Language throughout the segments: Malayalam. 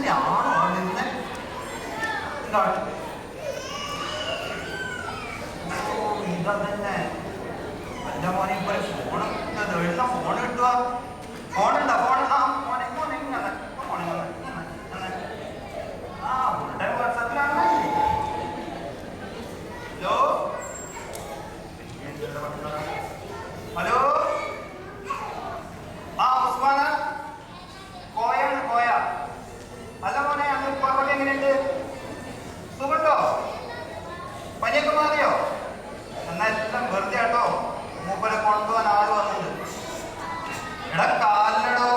തന്നെയാണോ നിന്ന് എന്താണ് ഇതാ തന്നെ എന്റെ മോനെ ഇപ്പൊ ഫോണ് എഴുതാ ഫോൺ കിട്ടുക ഫോണുണ്ടോ ഫോൺ ആ ഫോണെ ഫോണെ ഇങ്ങനെ ഫോണെ ആ ഫുൾ ടൈം വാട്സാപ്പിലാണ് ഹലോ ഹലോ ആ ഉസ്മാന കോയാണ് കോയ അല്ല മോനെ അന്ന് ഉപ്പാപ്പൊക്കെ എങ്ങനെയുണ്ട് സുഖമുണ്ടോ പനിയൊക്കെ മാറിയോ എന്നാ എല്ലാം വെറുതെ ആട്ടോ മൂപ്പരെ കൊണ്ടുപോകാൻ ആള് വന്നിട്ടുണ്ട് എടാ കാലിനടോ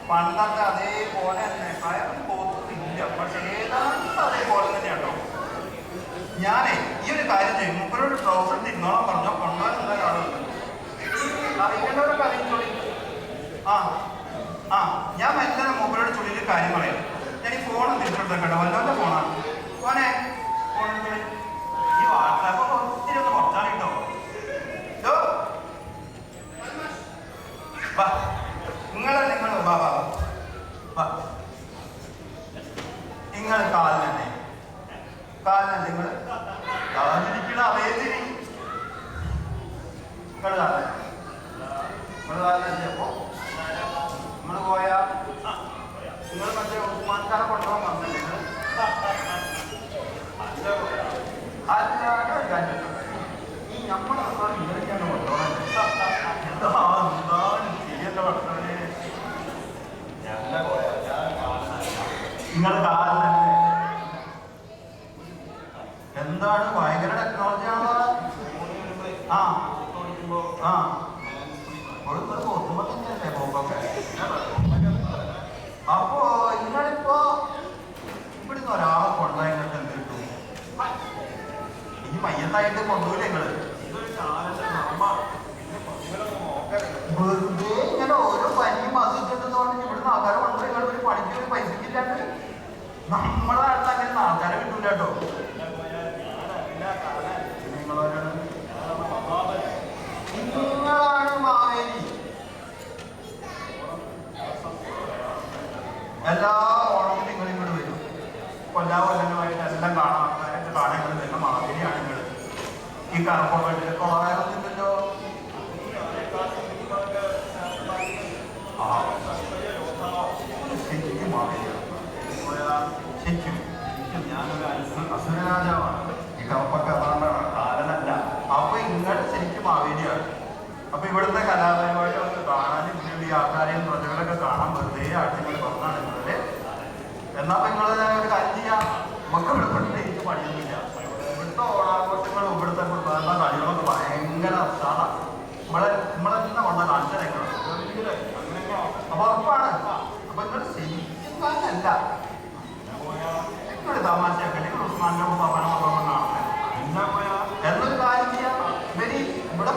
പണ്ടത്തെ അതേപോലെ തന്നെ കയറും പോകുന്നില്ല പക്ഷെ ഏതാണ്ട് അതേപോലെ തന്നെ കേട്ടോ ഞാനേ ഈ ഒരു കാര്യം ചെയ്യും മൂപ്പരോട് ട്രൗസർ തിന്നോളം പറഞ്ഞോ കൊണ്ടുപോകാൻ എന്താ ആളുണ്ട് അറിയിക്കേണ്ടവരൊക്കെ അറിയിച്ചോളി ആ ആ ഞാൻ മെല്ലെ മൂപ്പരോട് ചുള്ളിയിൽ കാര്യം പറയാം ഞാൻ ഈ ഫോൺ തിരിച്ചെടുത്തേക്കട്ടെ വല്ലവന്റെ ഫോണാണ് ഫോനെ ഫോൺ ഈ വാട്സാപ്പ് ഒത്തിരി ഒന്ന് കുറച്ചാൽ കിട്ടോ വാ നിങ്ങൾ വാ വാ വാ നിങ്ങൾ കാലിനെ നിങ്ങൾ കാലിരിക്കണ അതേതിരി നിങ്ങൾ കാലിനപ്പോ നിങ്ങൾ പോയാ നിങ്ങൾ മറ്റേ ഉസ്മാൻഖാനെ കൊണ്ടുപോകാൻ വന്നില്ലേ അല്ലാതെ ഒരു കാര്യം ഈ നമ്മളെ ഇങ്ങനെയൊക്കെയാണ് കൊണ്ടുപോകാൻ എന്താണ് ശരിയല്ല ഭക്ഷണേ നിങ്ങൾ കാലിനെ എന്താണ് ഭയങ്കര ടെക്നോളജി ആണോ ആ ആ ഒത്തുമ്പോ തന്നെയല്ലേ പോക്കൊക്കെ അപ്പോ നിങ്ങളിപ്പോ ഇവിടുന്ന് ഒരാളെ കൊണ്ടുപോയിട്ട് എന്ത് കിട്ടും ഈ മയ്യത്തായിട്ട് കൊണ്ടുപോയില്ലേ നിങ്ങള് വെറുതെ ഇങ്ങനെ ഓരോ പനിയും അസുഖിച്ചിട്ടുണ്ടോണ്ട് ഇവിടുന്ന് ആൾക്കാരെ കൊണ്ടുപോയി നിങ്ങൾ ഒരു പണിക്ക് ഒരു പൈസക്കില്ലാണ്ട് നമ്മളെ അടുത്ത് അങ്ങനെ ആൾക്കാരെ കിട്ടൂല കേട്ടോ നിങ്ങളാണ് മാവേലി എല്ലാ ഓണത്തിനും നിങ്ങൾ ഇങ്ങോട്ട് വരും കൊല്ലാ കൊല്ലങ്ങളുമായിട്ട് എല്ലാം കാണാൻ വരുന്ന മാവേലിയാണ് നിങ്ങൾ ഈ കറപ്പോട്ടിൽ കൊളവായിരുന്നില്ലല്ലോ ശരിക്കും മാവേലിയാണ് ശരിക്കും ഞാനൊരു അസുരരാജാവാണ് ഈ കറപ്പൊക്കെ അതാണ് കാലനല്ല അപ്പൊ ഇങ്ങോട്ട് ശരിക്കും മാവേലിയാണ് അപ്പൊ ഇവിടുത്തെ കലാപരിപാടികളൊക്കെ കാണാനും പിന്നീട് ഈ ആൾക്കാരെയും പ്രജകളൊക്കെ കാണാൻ വെറുതെ ആഴ്ചകൾ പറഞ്ഞാണ് നിങ്ങളുടെ എന്നാ നിങ്ങൾ ഒരു കാര്യം ചെയ്യാം നമുക്ക് ഇവിടെ പ്രത്യേകിച്ച് പണിയൊന്നുമില്ല ഇവിടുത്തെ ഓണാഘോഷങ്ങളും ഇവിടുത്തെ കുടുംബ കളികളൊക്കെ ഭയങ്കര ഉത്സാഹമാണ് നമ്മളെന്നെ കൊണ്ട കാണിച്ചേക്കണം അപ്പൊ ഉറപ്പാണ് അപ്പൊ നിങ്ങൾ ശരിക്കും കാലല്ല നിങ്ങളുടെ തമാശയൊക്കെ നിങ്ങൾ ഉസ്മാന്റെ പപ്പനോ എന്നൊരു കാര്യം ചെയ്യാം ഇവര് ഇവിടെ